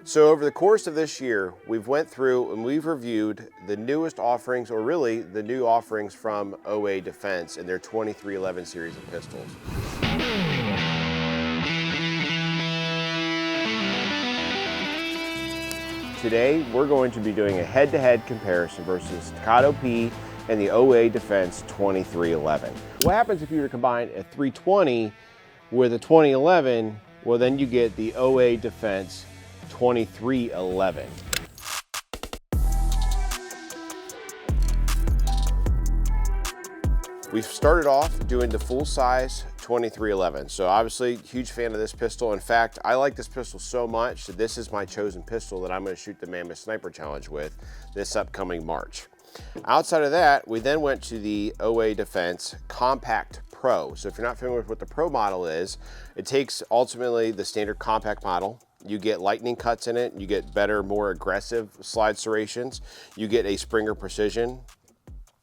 So over the course of this year, we've went through and we've reviewed the newest offerings, or really the new offerings from OA Defense in their 2311 series of pistols. Today, we're going to be doing a head-to-head comparison versus Staccato P and the OA Defense 2311. What happens if you were to combine a 320 with a 2011? Well, then you get the OA Defense 2311. We've started off doing the full-size 2311. So obviously, huge fan of this pistol. In fact, I like this pistol so much that this is my chosen pistol that I'm going to shoot the Mammoth Sniper Challenge with this upcoming March. Outside of that, we then went to the OA Defense Compact Pro. So if you're not familiar with what the Pro model is, it takes ultimately the standard compact model. You get lightning cuts in it, you get better, more aggressive slide serrations, you get a Springer Precision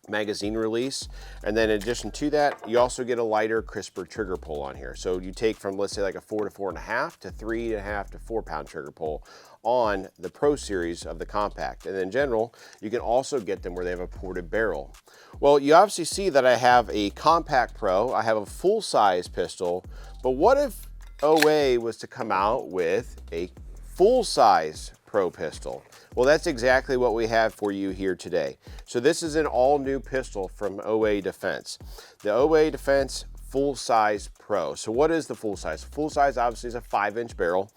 magazine release, and then in addition to that, you also get a lighter, crisper trigger pull on here. So you take from, let's say, like a 4 to 4.5 to 3.5 to 4 pound trigger pull on the Pro series of the compact. And in general, you can also get them where they have a ported barrel. Well, you obviously see that I have a compact Pro, I have a full-size pistol, but what if OA was to come out with a full-size Pro pistol? Well, that's exactly what we have for you here today. So this is an all-new pistol from OA Defense. The OA Defense full-size Pro. So what is the full size? Full size obviously is a 5-inch barrel.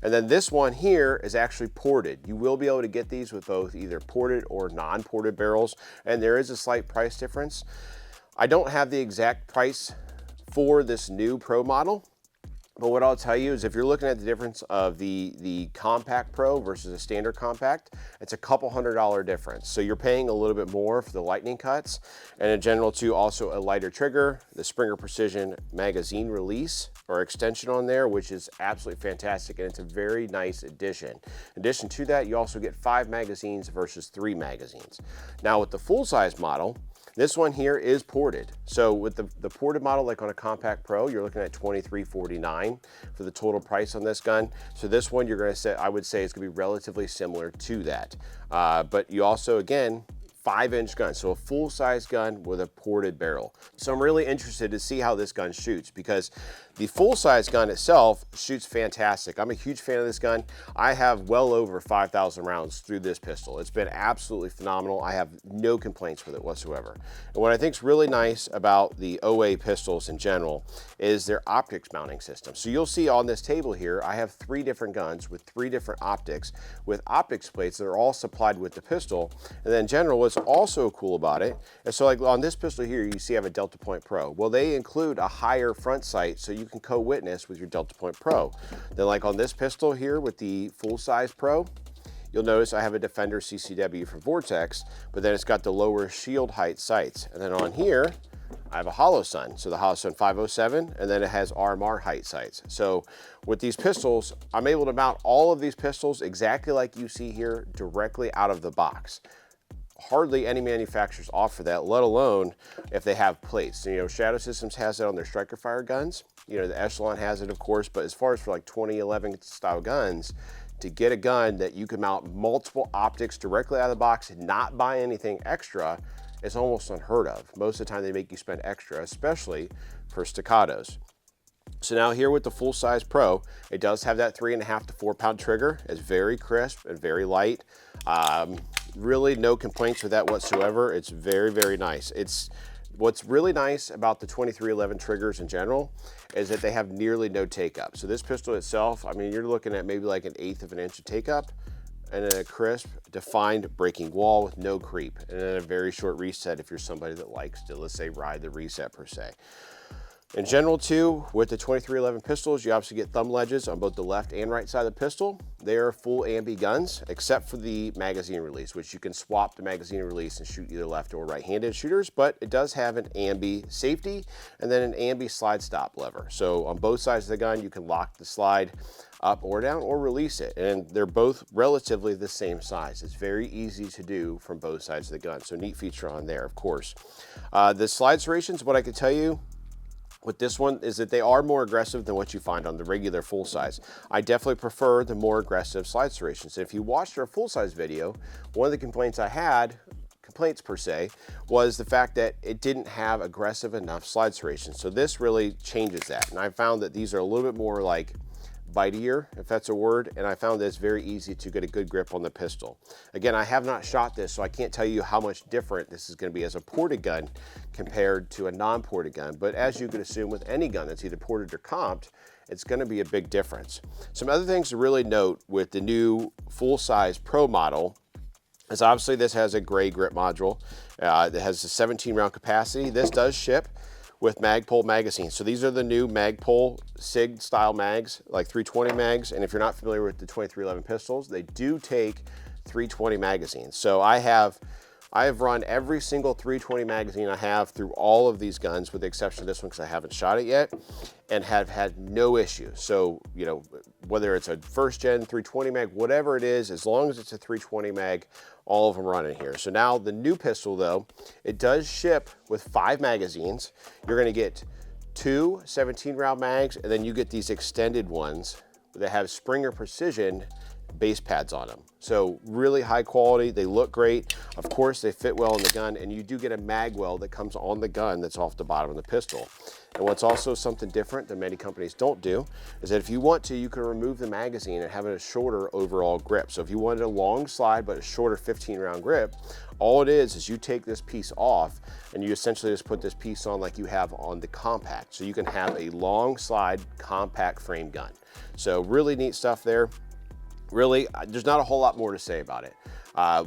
And then this one here is actually ported. You will be able to get these with both either ported or non-ported barrels, and there is a slight price difference. I don't have the exact price for this new Pro model, but what I'll tell you is if you're looking at the difference of the Compact Pro versus a standard compact, it's a couple $100 difference. So you're paying a little bit more for the lightning cuts, and in general too, also a lighter trigger, the Springer Precision magazine release or extension on there, which is absolutely fantastic, and it's a very nice addition. In addition to that, you also get 5 magazines versus 3 magazines. Now with the full-size model, this one here is ported. So with the ported model, like on a Compact Pro, you're looking at $2349 for the total price on this gun. So this one, you're gonna say, I would say it's gonna be relatively similar to that. But you also, again, 5-inch gun, so a full-size gun with a ported barrel. So I'm really interested to see how this gun shoots, because the full-size gun itself shoots fantastic. I'm a huge fan of this gun. I have well over 5,000 rounds through this pistol. It's been absolutely phenomenal. I have no complaints with it whatsoever. And what I think is really nice about the OA pistols in general is their optics mounting system. So you'll see on this table here, I have 3 different guns with 3 different optics with optics plates that are all supplied with the pistol. And then in general, what's also cool about it, and so like on this pistol here, you see I have a Delta Point Pro. Well, they include a higher front sight so you can co-witness with your Delta Point Pro. Then like on this pistol here with the full-size Pro, you'll notice I have a Defender CCW from Vortex, but then it's got the lower shield height sights. And then on here, I have a Holosun, so the Holosun 507, and then it has RMR height sights. So with these pistols, I'm able to mount all of these pistols exactly like you see here, directly out of the box. Hardly any manufacturers offer that, let alone if they have plates. You know, Shadow Systems has it on their Striker Fire guns. You know, the Echelon has it, of course, but as far as for like 2011 style guns, to get a gun that you can mount multiple optics directly out of the box and not buy anything extra, is almost unheard of. Most of the time they make you spend extra, especially for staccatos. So now here with the full-size Pro, it does have that 3.5 to 4 pound trigger. It's very crisp and very light. Really no complaints with that whatsoever. It's very, very nice. What's really nice about the 2311 triggers in general is that they have nearly no take-up. So this pistol itself, I mean, you're looking at maybe like 1/8 of an inch of take-up, and then a crisp, defined breaking wall with no creep, and then a very short reset if you're somebody that likes to, let's say, ride the reset per se. In general too, with the 2311 pistols, you obviously get thumb ledges on both the left and right side of the pistol. They are full ambi guns, except for the magazine release, which you can swap the magazine release and shoot either left or right-handed shooters, but it does have an ambi safety and then an ambi slide stop lever. So on both sides of the gun, you can lock the slide up or down or release it, and they're both relatively the same size. It's very easy to do from both sides of the gun, so neat feature on there, of course. The slide serrations, what I could tell you, with this one is that they are more aggressive than what you find on the regular full size. I definitely prefer the more aggressive slide serrations. If you watched our full size video, one of the complaints I had, complaints per se, was the fact that it didn't have aggressive enough slide serrations. So this really changes that. And I found that these are a little bit more like bitier, if that's a word, and I found that it's very easy to get a good grip on the pistol. Again, I have not shot this, so I can't tell you how much different this is going to be as a ported gun compared to a non-ported gun, but as you could assume with any gun that's either ported or comped, it's going to be a big difference. Some other things to really note with the new full-size Pro model is obviously this has a gray grip module that has a 17 round capacity. This does ship with Magpul magazines. So these are the new Magpul SIG style mags, like 320 mags. And if you're not familiar with the 2311 pistols, they do take 320 magazines. So I have run every single 320 magazine I have through all of these guns, with the exception of this one because I haven't shot it yet, and have had no issues. So, you know, whether it's a first gen 320 mag, whatever it is, as long as it's a 320 mag, all of them run in here. So now the new pistol though, it does ship with 5 magazines. You're gonna get 2 17 round mags, and then you get these extended ones that have Springer Precision base pads on them. So really high quality, they look great. Of course, they fit well in the gun, and you do get a mag well that comes on the gun that's off the bottom of the pistol. And what's also something different that many companies don't do is that if you want to, you can remove the magazine and have a shorter overall grip. So if you wanted a long slide but a shorter 15 round grip, all it is you take this piece off and you essentially just put this piece on like you have on the compact. So you can have a long slide compact frame gun. So really neat stuff there. Really, there's not a whole lot more to say about it.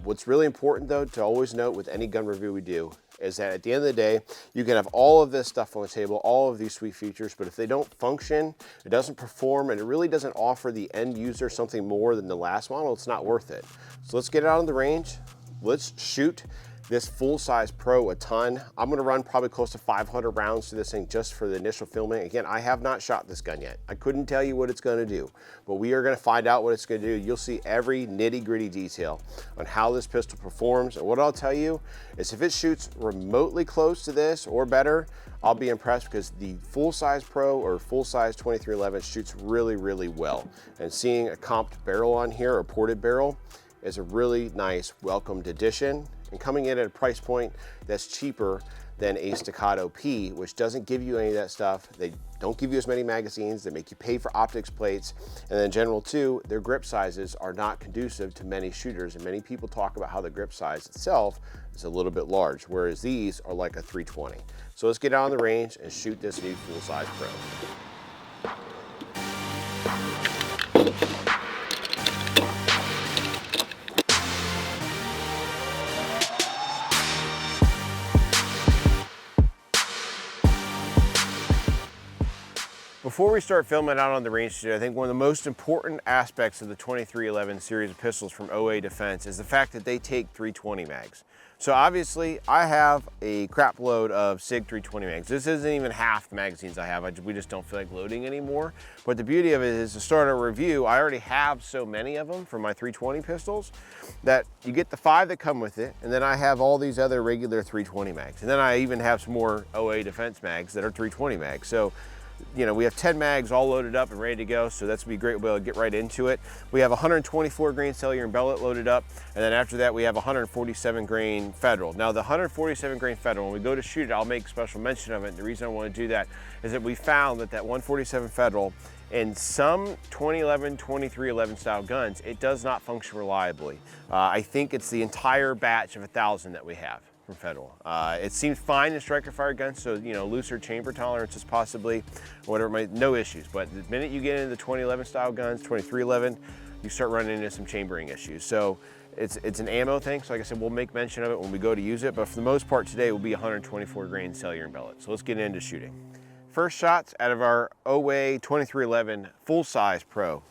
What's really important though to always note with any gun review we do is that at the end of the day, you can have all of this stuff on the table, all of these sweet features, but if they don't function, it doesn't perform, and it really doesn't offer the end user something more than the last model, it's not worth it. So let's get out on the range. Let's shoot this full-size Pro a ton. I'm gonna run probably close to 500 rounds to this thing just for the initial filming. Again, I have not shot this gun yet. I couldn't tell you what it's gonna do, but we are gonna find out what it's gonna do. You'll see every nitty-gritty detail on how this pistol performs. And what I'll tell you is if it shoots remotely close to this or better, I'll be impressed, because the full-size Pro or full-size 2311 shoots really, really well. And seeing a comped barrel on here, or ported barrel, is a really nice welcomed addition, and coming in at a price point that's cheaper than a Staccato P, which doesn't give you any of that stuff. They don't give you as many magazines, they make you pay for optics plates, and then in general too, their grip sizes are not conducive to many shooters, and many people talk about how the grip size itself is a little bit large, whereas these are like a 320. So let's get out on the range and shoot this new full-size Pro. Before we start filming out on the range today, I think one of the most important aspects of the 2311 series of pistols from OA Defense is the fact that they take 320 mags. So obviously I have a crap load of SIG 320 mags. This isn't even half the magazines I have. We just don't feel like loading anymore. But the beauty of it is, to start a review, I already have so many of them for my 320 pistols that you get the 5 that come with it, and then I have all these other regular 320 mags. And then I even have some more OA Defense mags that are 320 mags. So, you know, we have 10 mags all loaded up and ready to go, so that's gonna be great. We'll be able to get right into it. We have 124 grain cellular and bellet loaded up, and then after that we have 147 grain Federal. Now the 147 grain Federal, when we go to shoot it, I'll make special mention of it. The reason I want to do that is that we found that 147 Federal, in some 2011, 2311 style guns, it does not function reliably. I think it's the entire batch of 1,000 that we have from Federal. It seems fine in striker fire guns, so you know, looser chamber tolerances possibly, whatever, no issues. But the minute you get into the 2011 style guns, 2311, you start running into some chambering issues. So it's an ammo thing. So like I said, we'll make mention of it when we go to use it, but for the most part today will be 124 grain cellular and bellet. So let's get into shooting. First shots out of our OA 2311 full-size Pro.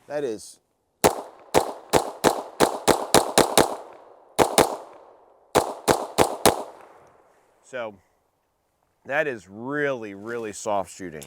That is so that is really, really soft shooting. Whew. 'Cause, you know, we have 10 mags all loaded up and ready to go, so that's gonna be great. We'll be able to get right into it. We have 124 grain cellular and bellet loaded up, and then after that we have 147 grain Federal. Now the 147 Federal, in some 2011, 2311 style guns, it does not function reliably. I think it's the entire batch of 1,000 that we have from Federal. It's really, really soft shooting.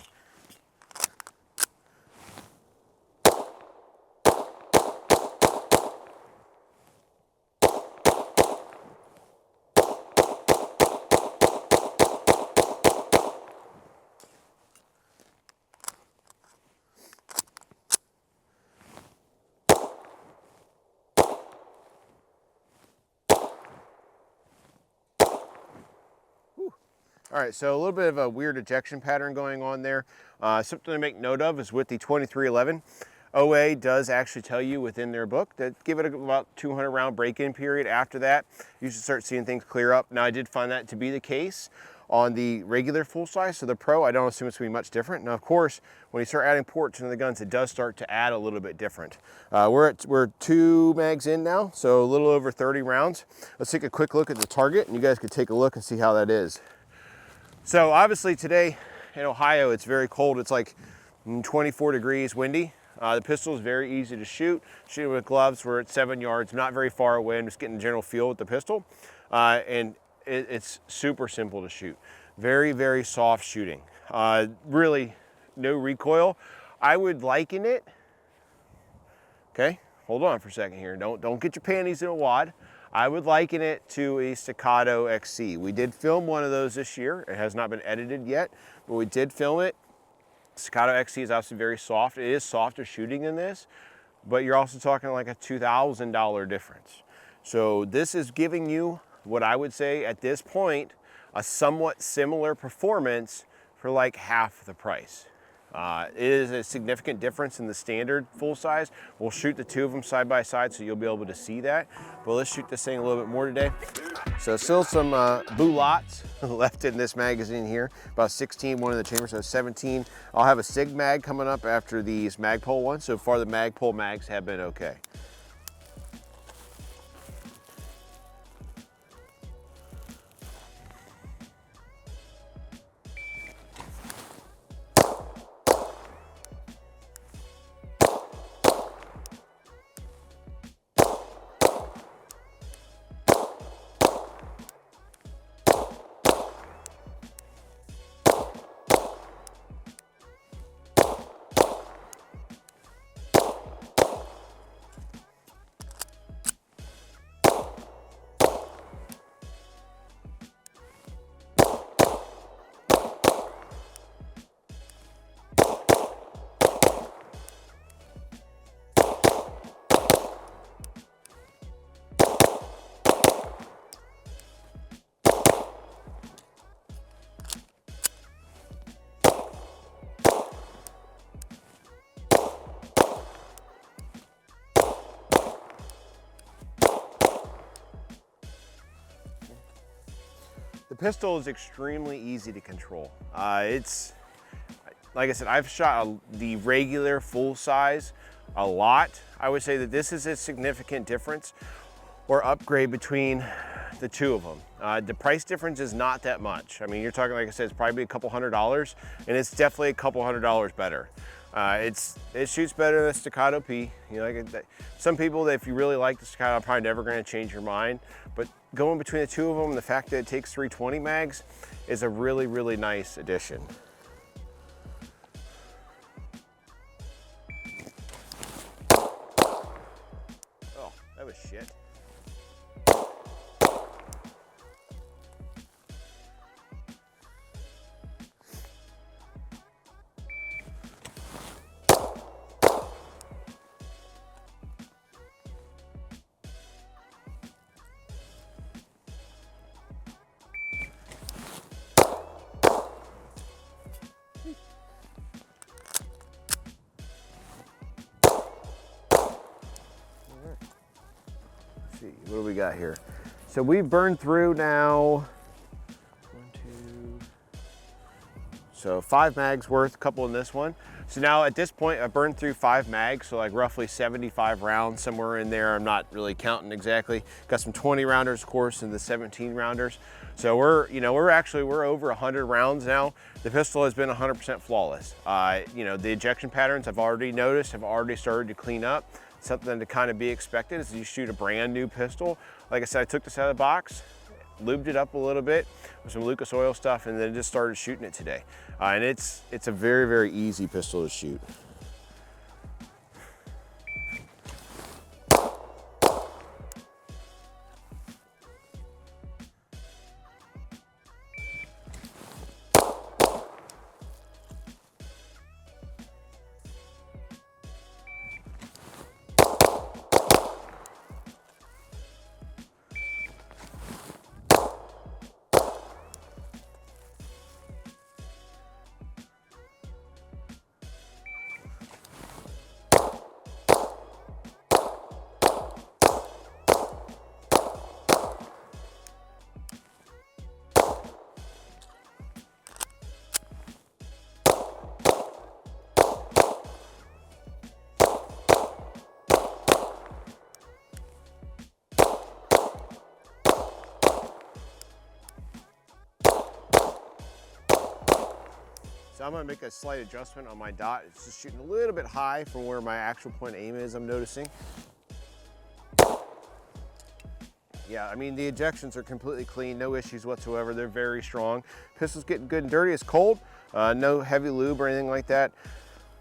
All right, so a little bit of a weird ejection pattern going on there. Something to make note of is with the 2311, OA does actually tell you within their book that give it about 200 round break-in period. After that, you should start seeing things clear up. Now, I did find that to be the case on the regular full size, so the Pro, I don't assume it's gonna be much different. Now, of course, when you start adding ports into the guns, it does start to add a little bit different. We're 2 mags in now, so a little over 30 rounds. Let's take a quick look at the target, and you guys could take a look and see how that is. So obviously today in Ohio, it's very cold. It's like 24 degrees, windy. The pistol is very easy to shoot. Shooting with gloves, we're at 7 yards, not very far away. I'm just getting the general feel with the pistol. And it's super simple to shoot. Very, very soft shooting. Really no recoil. I would liken it, okay, hold on for a second here. Don't get your panties in a wad. I would liken it to a Staccato XC. We did film one of those this year. It has not been edited yet, but we did film it. Staccato XC is obviously very soft. It is softer shooting than this, but you're also talking like a $2,000 difference. So this is giving you what I would say at this point, a somewhat similar performance for like half the price. It is a significant difference in the standard full size. We'll shoot the 2 of them side by side so you'll be able to see that. But let's shoot this thing a little bit more today. So still some bullets left in this magazine here. About 16, one in the chamber, so 17. I'll have a SIG mag coming up after these Magpul ones. So far the Magpul mags have been okay. The pistol is extremely easy to control. It's, like I said, I've shot the regular full size a lot. I would say that this is a significant difference or upgrade between the 2 of them. The price difference is not that much. I mean, you're talking, like I said, it's probably a couple $100, and it's definitely a couple $100 better. It shoots better than the Staccato P. You know, some people, if you really like the Staccato, are probably never going to change your mind. But going between the 2 of them, the fact that it takes 320 mags is a really, really nice addition. Oh, that was shit. What do we got here? So we've burned through now 5 mags worth, a couple in this one. So now at this point, I burned through 5 mags, so like roughly 75 rounds, somewhere in there. I'm not really counting exactly. Got some 20 rounders, of course, and the 17 rounders. So we're over 100 rounds now. The pistol has been 100% flawless. The ejection patterns I've already noticed have already started to clean up. Something to kind of be expected as you shoot a brand new pistol. Like I said, I took this out of the box, lubed it up a little bit with some Lucas oil stuff, and then just started shooting it today. And it's a very, very easy pistol to shoot. So I'm gonna make a slight adjustment on my dot. It's just shooting a little bit high from where my actual point aim is, I'm noticing. Yeah, I mean, the ejections are completely clean, no issues whatsoever. They're very strong. Pistol's getting good and dirty, it's cold. No heavy lube or anything like that.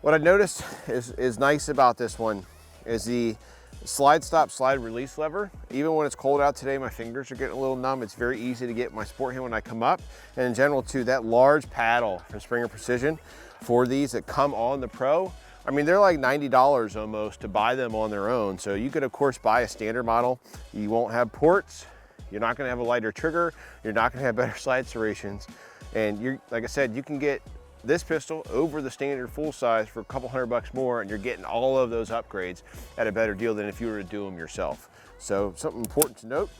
What I noticed is nice about this one is the slide stop slide release lever. Even when it's cold out today, my fingers are getting a little numb. It's very easy to get my sport hand when I come up. And in general too, that large paddle from Springer Precision for these that come on the Pro, I mean, they're like $90 almost to buy them on their own. So you could of course buy a standard model. You won't have ports. You're not gonna have a lighter trigger. You're not gonna have better slide serrations. And you're, like I said, you can get this pistol over the standard full size for a couple $100 more, and you're getting all of those upgrades at a better deal than if you were to do them yourself. So something important to note.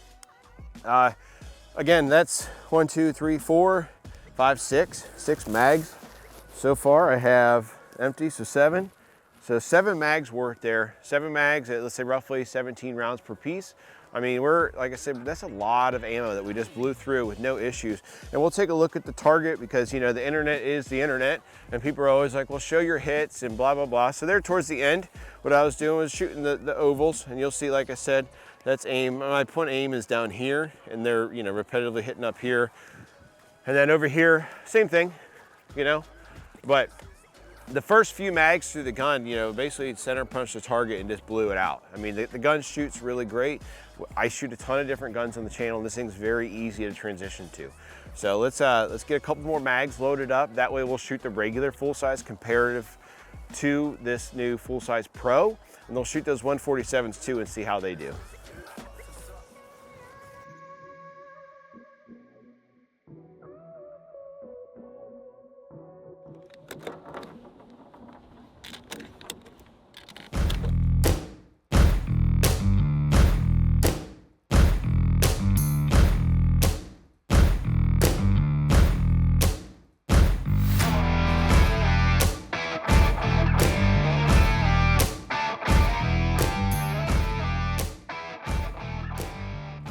Again, that's 1, 2, 3, 4, 5, 6 mags. So far I have empty, so 7. So 7 mags worth there. 7 mags at, let's say, roughly 17 rounds per piece. I mean, like I said, that's a lot of ammo that we just blew through with no issues. And we'll take a look at the target because, you know, the internet is the internet and people are always like, well, show your hits and blah, blah, blah. So there towards the end, what I was doing was shooting the ovals, and you'll see, like I said, that's aim. My point aim is down here, and they're, you know, repetitively hitting up here. And then over here, same thing, you know, but the first few mags through the gun, you know, basically center punched the target and just blew it out. I mean, the gun shoots really great. I shoot a ton of different guns on the channel, and this thing's very easy to transition to. So let's get a couple more mags loaded up. That way we'll shoot the regular full-size comparative to this new full-size Pro, and they'll shoot those 147s too and see how they do.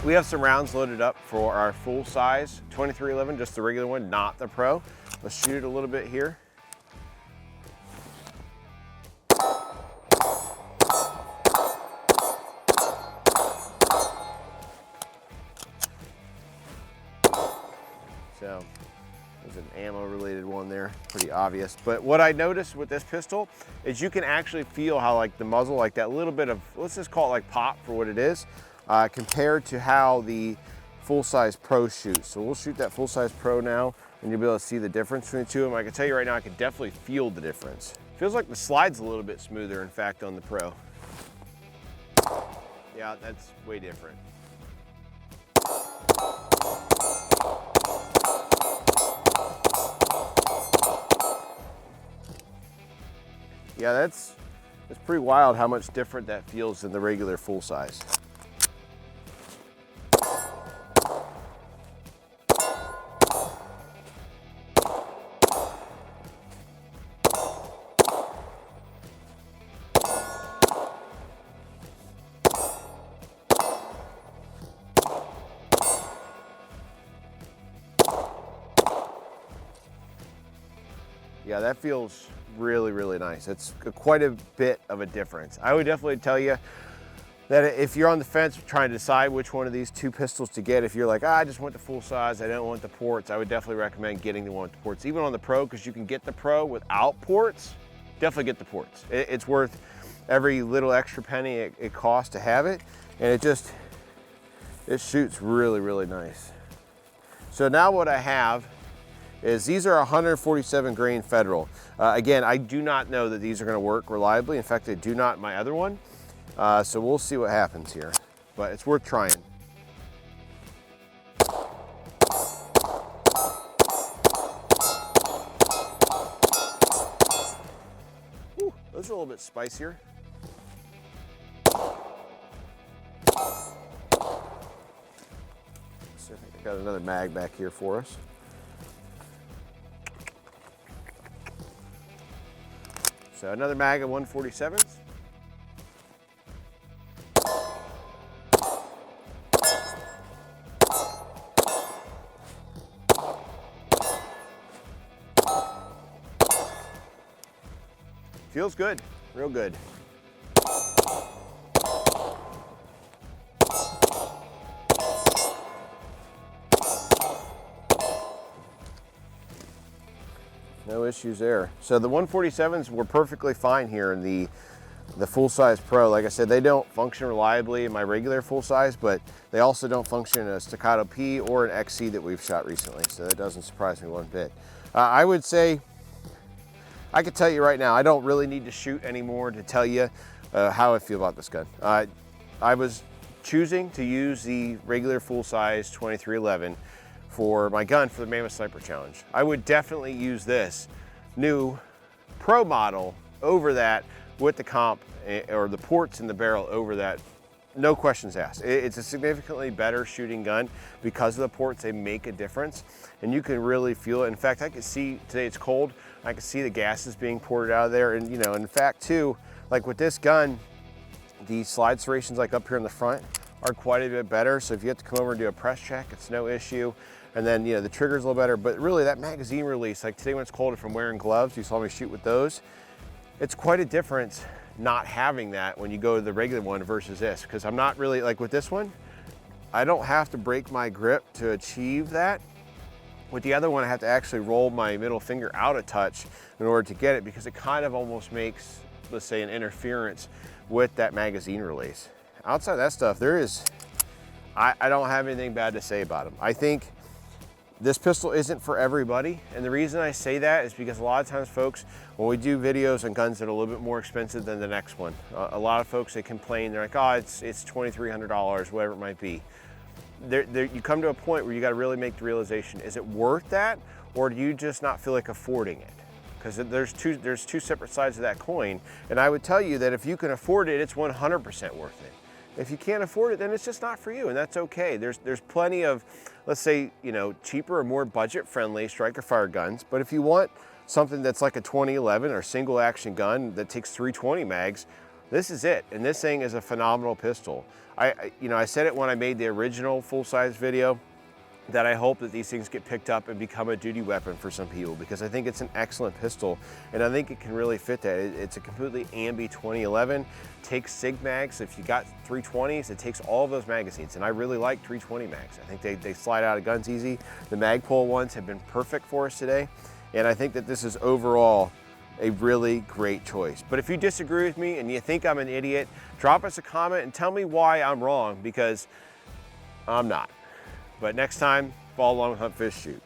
We have some rounds loaded up for our full size 2311, just the regular one, not the Pro. Let's shoot it a little bit here. So there's an ammo related one there, pretty obvious. But what I noticed with this pistol is you can actually feel how like the muzzle, like that little bit of, let's just call it like pop for what it is, compared to how the full-size Pro shoots. So we'll shoot that full-size Pro now, and you'll be able to see the difference between the two of them. I can tell you right now, I can definitely feel the difference. Feels like the slide's a little bit smoother, in fact, on the Pro. Yeah, that's way different. Yeah, it's pretty wild how much different that feels than the regular full size. Yeah, that feels really, really nice. It's quite a bit of a difference. I would definitely tell you that if you're on the fence trying to decide which one of these two pistols to get, if you're like, I just want the full size, I don't want the ports, I would definitely recommend getting the one with the ports. Even on the Pro, because you can get the Pro without ports, definitely get the ports. It's worth every little extra penny it costs to have it, and it shoots really, really nice. So now what I have is these are 147 grain Federal. Again, I do not know that these are gonna work reliably. In fact, they do not in my other one. So we'll see what happens here, but it's worth trying. Ooh, those are a little bit spicier. So I think I got another mag back here for us. So another mag of 147s. Feels good, real good. No issues there. So the 147s were perfectly fine here in the full-size Pro. Like I said, they don't function reliably in my regular full-size, but they also don't function in a Staccato P or an XC that we've shot recently, so that doesn't surprise me one bit. I would say, I could tell you right now, I don't really need to shoot anymore to tell you how I feel about this gun. I was choosing to use the regular full-size 2311 for my gun for the Mammoth Sniper Challenge. I would definitely use this new Pro model over that with the comp or the ports in the barrel over that. No questions asked. It's a significantly better shooting gun because of the ports. They make a difference and you can really feel it. In fact, I can see, today it's cold, I can see the gases being poured out of there. And you know, in fact too, like with this gun, the slide serrations like up here in the front are quite a bit better. So if you have to come over and do a press check, it's no issue. And then, you know, the trigger's a little better, but really that magazine release, like today when it's cold from wearing gloves, you saw me shoot with those, it's quite a difference not having that when you go to the regular one versus this. Because I'm not really, like with this one, I don't have to break my grip to achieve that. With the other one, I have to actually roll my middle finger out a touch in order to get it, because it kind of almost makes, let's say, an interference with that magazine release. Outside of that stuff, there is, I don't have anything bad to say about them. I think this pistol isn't for everybody, and the reason I say that is because a lot of times, folks, when we do videos on guns that are a little bit more expensive than the next one, a lot of folks, they complain, they're like, oh, it's $2,300, whatever it might be. You come to a point where you got to really make the realization, is it worth that, or do you just not feel like affording it? Because there's two separate sides of that coin, and I would tell you that if you can afford it, it's 100% worth it. If you can't afford it, then it's just not for you, and that's okay. There's plenty of, let's say, you know, cheaper or more budget-friendly striker fire guns, but if you want something that's like a 2011 or single action gun that takes 320 mags, this is it, and this thing is a phenomenal pistol. I said it when I made the original full-size video, that I hope that these things get picked up and become a duty weapon for some people, because I think it's an excellent pistol and I think it can really fit that. It's a completely ambi 2011, takes SIG mags. If you got 320s, it takes all of those magazines, and I really like 320 mags. I think they slide out of guns easy. The Magpul ones have been perfect for us today, and I think that this is overall a really great choice. But if you disagree with me and you think I'm an idiot, drop us a comment and tell me why I'm wrong, because I'm not. But next time, follow along with Hunt, Fish, Shoot.